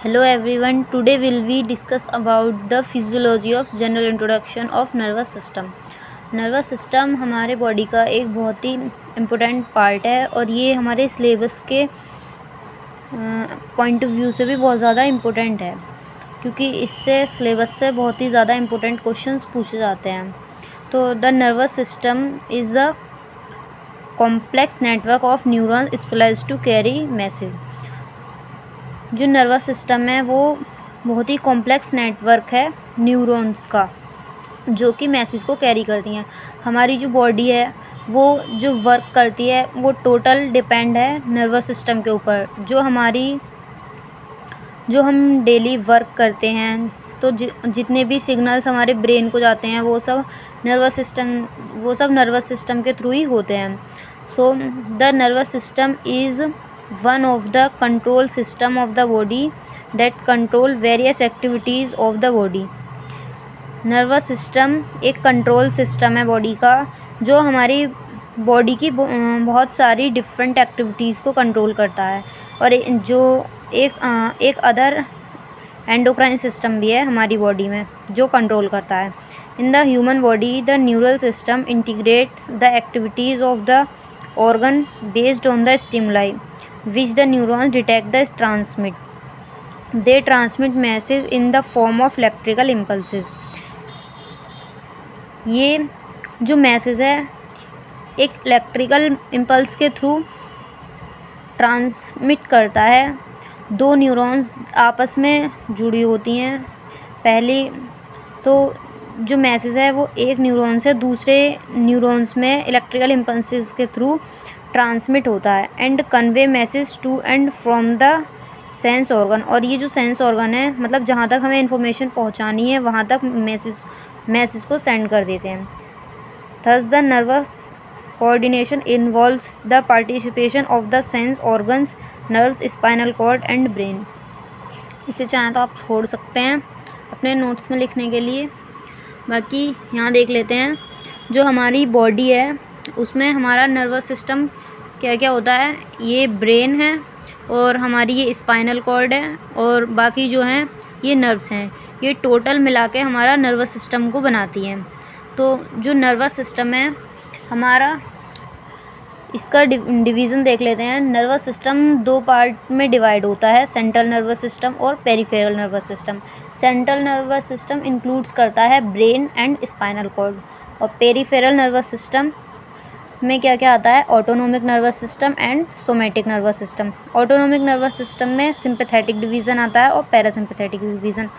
Hello everyone, today will we discuss about the physiology of general introduction of nervous system. Nervous system हमारे body का एक बहुत ही important part है और ये हमारे सिलेबस के पॉइंट ऑफ व्यू से भी बहुत ज़्यादा इम्पोर्टेंट है, क्योंकि इससे सिलेबस से बहुत ही ज़्यादा इम्पोर्टेंट क्वेश्चंस पूछे जाते हैं. तो the nervous system is a complex network of neurons specialized to carry message. जो नर्वस सिस्टम है वो बहुत ही कॉम्प्लेक्स नेटवर्क है न्यूरॉन्स का, जो कि मैसेज को कैरी करती हैं. हमारी जो बॉडी है वो जो वर्क करती है वो टोटल डिपेंड है नर्वस सिस्टम के ऊपर. जो हम डेली वर्क करते हैं तो जितने भी सिग्नल्स हमारे ब्रेन को जाते हैं वो सब नर्वस सिस्टम के थ्रू ही होते हैं. So the nervous system is one of the control system of the body that control various activities of the body. Nervous system एक कंट्रोल सिस्टम है बॉडी का, जो हमारी बॉडी की बहुत सारी डिफरेंट एक्टिविटीज़ को कंट्रोल करता है. और जो एक अदर एंडोक्राइन सिस्टम भी है हमारी बॉडी में जो कंट्रोल करता है. In the human body the neural system integrates the activities of the organ based on the stimuli which the neurons detect the transmit. They transmit message in the form of electrical impulses. ये जो message है एक electrical impulse के through transmit करता है. दो neurons आपस में जुड़ी होती हैं. पहली तो जो मैसेज है वो एक न्यूरॉन से दूसरे न्यूरॉन्स में इलेक्ट्रिकल इम्पल्सेस के थ्रू ट्रांसमिट होता है and convey message to and from the sense organ. और ये जो सेंस ऑर्गन है, मतलब जहाँ तक हमें इन्फॉर्मेशन पहुँचानी है वहाँ तक मैसेज को सेंड कर देते हैं. Thus the nervous coordination involves the participation of the sense organs, nerves, spinal cord and brain. इसे चाहें तो आप छोड़ सकते हैं अपने नोट्स में लिखने के लिए. बाकी यहाँ देख लेते हैं जो हमारी बॉडी है उसमें हमारा नर्वस सिस्टम क्या क्या होता है. ये ब्रेन है और हमारी ये स्पाइनल कॉर्ड है और बाकी जो हैं ये नर्व्स हैं. ये टोटल मिला के हमारा नर्वस सिस्टम को बनाती हैं. तो जो नर्वस सिस्टम है हमारा, इसका डिवीज़न देख लेते हैं. नर्वस सिस्टम दो पार्ट में डिवाइड होता है, सेंट्रल नर्वस सिस्टम और peripheral nervous system. Central nervous system includes करता है ब्रेन एंड स्पाइनल कॉर्ड. और पेरिफेरल नर्वस सिस्टम में क्या क्या आता है, autonomic nervous system and somatic nervous system. Autonomic nervous system में सिंपैथेटिक डिवीज़न आता है और पैरासिम्पैथेटिक डिवीज़न.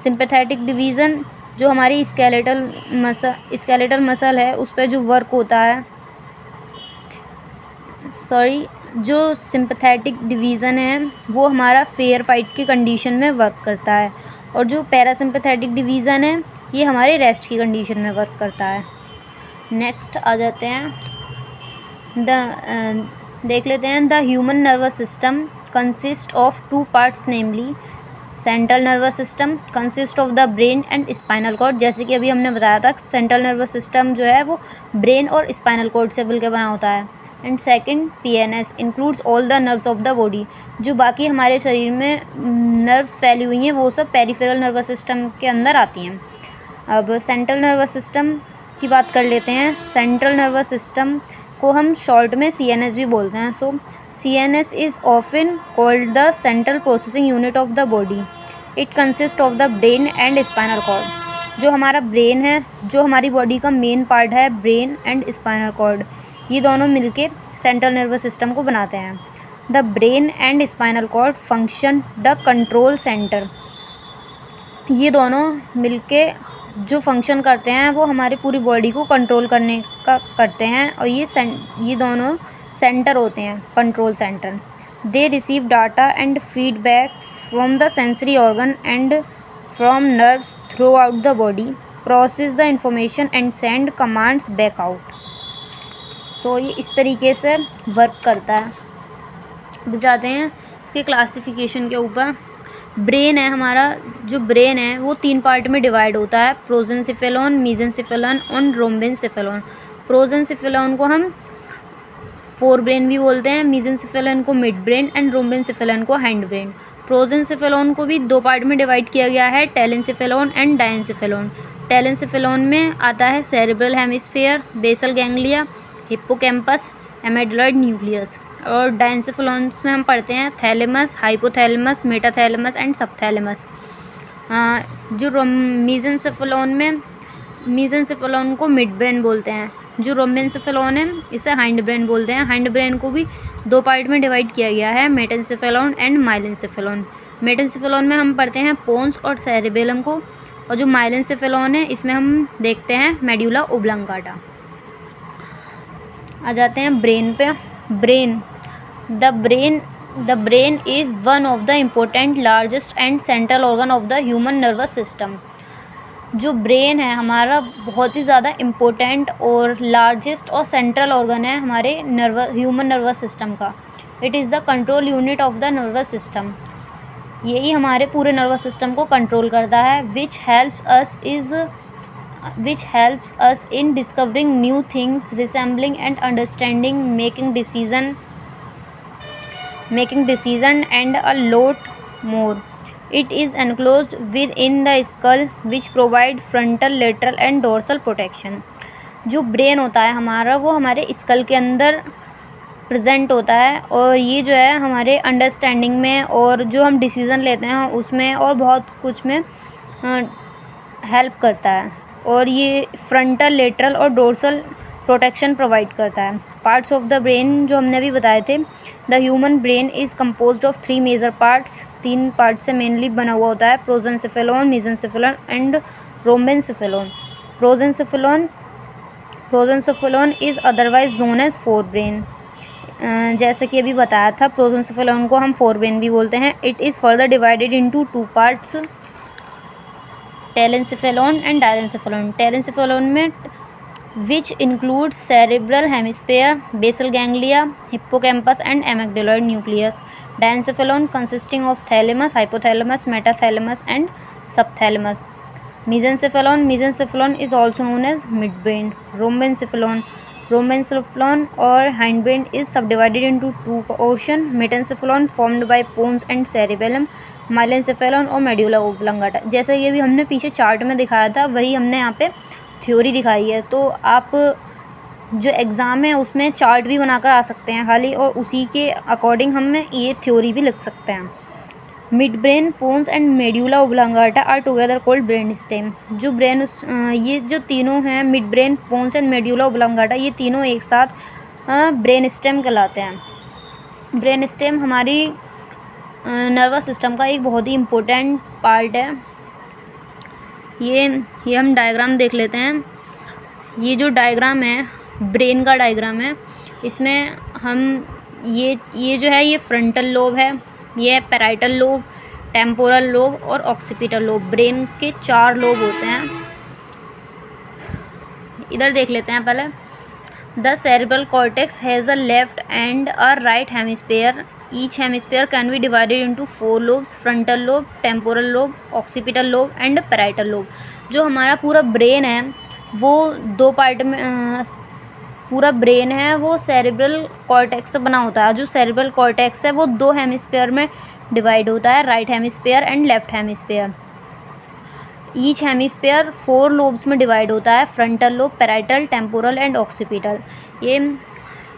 सिंपैथेटिक डिवीज़न जो हमारी स्केलेटल मसल है उस पर जो वर्क होता है, जो सिंपैथेटिक डिवीज़न है वो हमारा फेयर फाइट की कंडीशन में वर्क करता है. और जो पैरासिम्पैथेटिक डिवीज़न है ये हमारे रेस्ट की कंडीशन में वर्क करता है. नेक्स्ट आ जाते हैं देख लेते हैं. The human nervous system consist of two parts, namely central nervous system consist of the brain and spinal cord. जैसे कि अभी हमने बताया था, सेंट्रल नर्वस सिस्टम जो है वो ब्रेन और स्पाइनल कॉर्ड से मिलकर बना होता है. And second PNS includes all the nerves of the body. जो बाकी हमारे शरीर में नर्व्स फैली हुई हैं वो सब पेरिफेरल नर्वस सिस्टम के अंदर आती हैं. अब सेंट्रल नर्वस सिस्टम की बात कर लेते हैं. सेंट्रल नर्वस सिस्टम को हम शॉर्ट में CNS भी बोलते हैं. So CNS is often called the central processing unit of the body. It consist of the brain and spinal cord. जो हमारा ब्रेन है, जो हमारी बॉडी का मेन पार्ट है, ब्रेन एंड स्पाइनल कॉर्ड, ये दोनों मिलके सेंट्रल नर्वस सिस्टम को बनाते हैं. The brain and spinal cord function the control centre. ये दोनों मिलके जो फंक्शन करते हैं वो हमारी पूरी बॉडी को कंट्रोल करने का करते हैं. और ये दोनों सेंटर होते हैं, control centre. They receive data and feedback from the sensory organ and from nerves throughout the body, process the information and send commands back out. So ये इस तरीके से वर्क करता है. अब जाते हैं इसके क्लासिफिकेशन के ऊपर. ब्रेन है हमारा, जो ब्रेन है वो 3 पार्ट में डिवाइड होता है, प्रोजेंसिफेलॉन, मेसेंसिफेलॉन और रोम्बेनसेफेलॉन. प्रोजेंसिफेलॉन को हम फोर ब्रेन भी बोलते हैं, मेसेंसिफेलॉन को मिड ब्रेन एंड रोम्बेनसेफेलॉन को हैंड ब्रेन. प्रोजेंसेफेलॉन को भी 2 पार्ट में डिवाइड किया गया है, टेलेंसेफेलॉन एंड डायेंसेफेलॉन। टेलेंसेफेलॉन में आता है cerebral hemisphere, basal ganglia, hippocampus, amygdalar nucleus. और डायेंसेफेलॉन्स में हम पढ़ते हैं thalamus, hypothalamus, metathalamus and subthalamus. जो मीजेंसेफेलॉन में मीजेंसेफेलॉन को मिड ब्रेन बोलते हैं। जो रोमेंसेफेलॉन है इसे हाइंड ब्रेन बोलते हैं। हाइंड ब्रेन को भी 2 पार्ट में डिवाइड किया गया है, मेटेंसेफेलॉन एंड माइलेंसेफेलॉन। मेटेंसेफेलॉन में हम पढ़ते हैं पोन्स और सेरेबेलम को, और जो माइलेंसेफेलॉन है इसमें हम देखते हैं मेड्यूला ओब्लांगाटा। आ जाते हैं ब्रेन पे। Brain the brain is one of the important largest and central organ of the human nervous system. जो ब्रेन है हमारा बहुत ही ज़्यादा इम्पोर्टेंट और लार्जेस्ट और सेंट्रल ऑर्गन है हमारे ह्यूमन नर्वस सिस्टम का। It is the control unit of the nervous system. यही हमारे पूरे नर्वस सिस्टम को कंट्रोल करता है, which helps us in discovering new things, resembling and understanding, making decision and a lot more. It is enclosed within the skull which provide frontal, lateral and dorsal protection. जो brain होता है हमारा वो हमारे school के अंदर present होता है, और ये जो है हमारे अंडरस्टैंडिंग में और जो हम डिसीज़न लेते हैं उसमें और बहुत कुछ में हेल्प करता है, और ये फ्रंटल, लेटरल और डोर्सल प्रोटेक्शन प्रोवाइड करता है। पार्ट्स ऑफ द ब्रेन जो हमने अभी बताए थे, the human brain is composed of 3 major parts. 3 part से मेनली बना हुआ होता है, prosencephalon, mesencephalon and rhombencephalon. Prosencephalon is otherwise known as forebrain. जैसा कि अभी बताया था, प्रोजेंसेफेलॉन को हम फोर ब्रेन भी बोलते हैं। It is further divided into 2 parts, telencephalon and diencephalon. Telencephalon में which includes cerebral hemisphere, basal ganglia, hippocampus and amygdala nucleus. Diencephalon consisting of thalamus, hypothalamus, metathalamus and subthalamus. Mesencephalon is also known as midbrain. Rhombencephalon or hindbrain is subdivided into 2 portions. Metencephalon formed by pons and cerebellum, myelencephalon और medulla oblongata। जैसा ये भी हमने पीछे chart में दिखाया था वही हमने यहाँ पे थ्योरी दिखाई है, तो आप जो एग्ज़ाम है उसमें चार्ट भी बनाकर आ सकते हैं खाली, और उसी के अकॉर्डिंग हम ये थ्योरी भी लिख सकते हैं। Mid brain, pons and medulla oblongata are together called brain stem. जो ब्रेन ये जो तीनों हैं, mid brain, pons and medulla oblongata, ये तीनों एक साथ ब्रेन स्टेम कहलाते हैं। ब्रेन स्टेम हमारी नर्वस सिस्टम का एक बहुत ही इम्पोर्टेंट पार्ट है। ये हम डायग्राम देख लेते हैं। ये जो डायग्राम है ब्रेन का डायग्राम है, इसमें हम ये जो है ये फ्रंटल लोब है, ये पैराइटल लोब, टेम्पोरल लोब और ऑक्सीपिटल लोब। ब्रेन के 4 लोब होते हैं। इधर देख लेते हैं पहले। The cerebral cortex has a left and a right hemisphere. Each hemisphere can be divided into 4 lobes, frontal lobe, temporal lobe, occipital lobe and parietal lobe. जो हमारा पूरा ब्रेन है वो 2 पार्ट में पूरा ब्रेन है वो सेरेब्रल कॉर्टेक्स से बना होता है। जो सेरेब्रल कॉर्टेक्स है वो 2 हेमिस्फीयर में डिवाइड होता है, right hemisphere and left hemisphere. Each hemisphere 4 lobes में डिवाइड होता है, frontal lobe, parietal, temporal and occipital. ये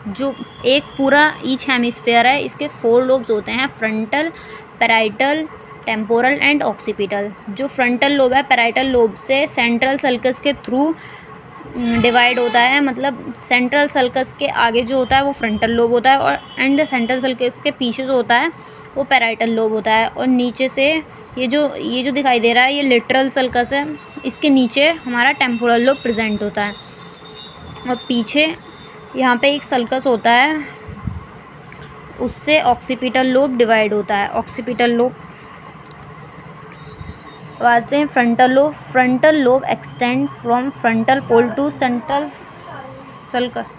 जो एक पूरा ईच हेमिस्फीयर है इसके 4 लोब्स होते हैं, frontal, parietal, temporal and occipital. जो फ्रंटल लोब है पैराइटल लोब से सेंट्रल सल्कस के थ्रू डिवाइड होता है, मतलब सेंट्रल सल्कस के आगे जो होता है वो फ्रंटल लोब होता है, और एंड सेंट्रल सल्कस के पीछे जो होता है वो पैराइटल लोब होता है। और नीचे से ये जो दिखाई दे रहा है ये लेटरल सल्कस है, इसके नीचे हमारा टेम्पोरल लोब प्रेजेंट होता है, और पीछे यहाँ पे एक सल्कस होता है, उससे ऑक्सीपिटल लोब डिवाइड होता है। ऑक्सीपिटल लोब आते हैं frontal lobe. Frontal lobe extend from frontal pole to central sulcus.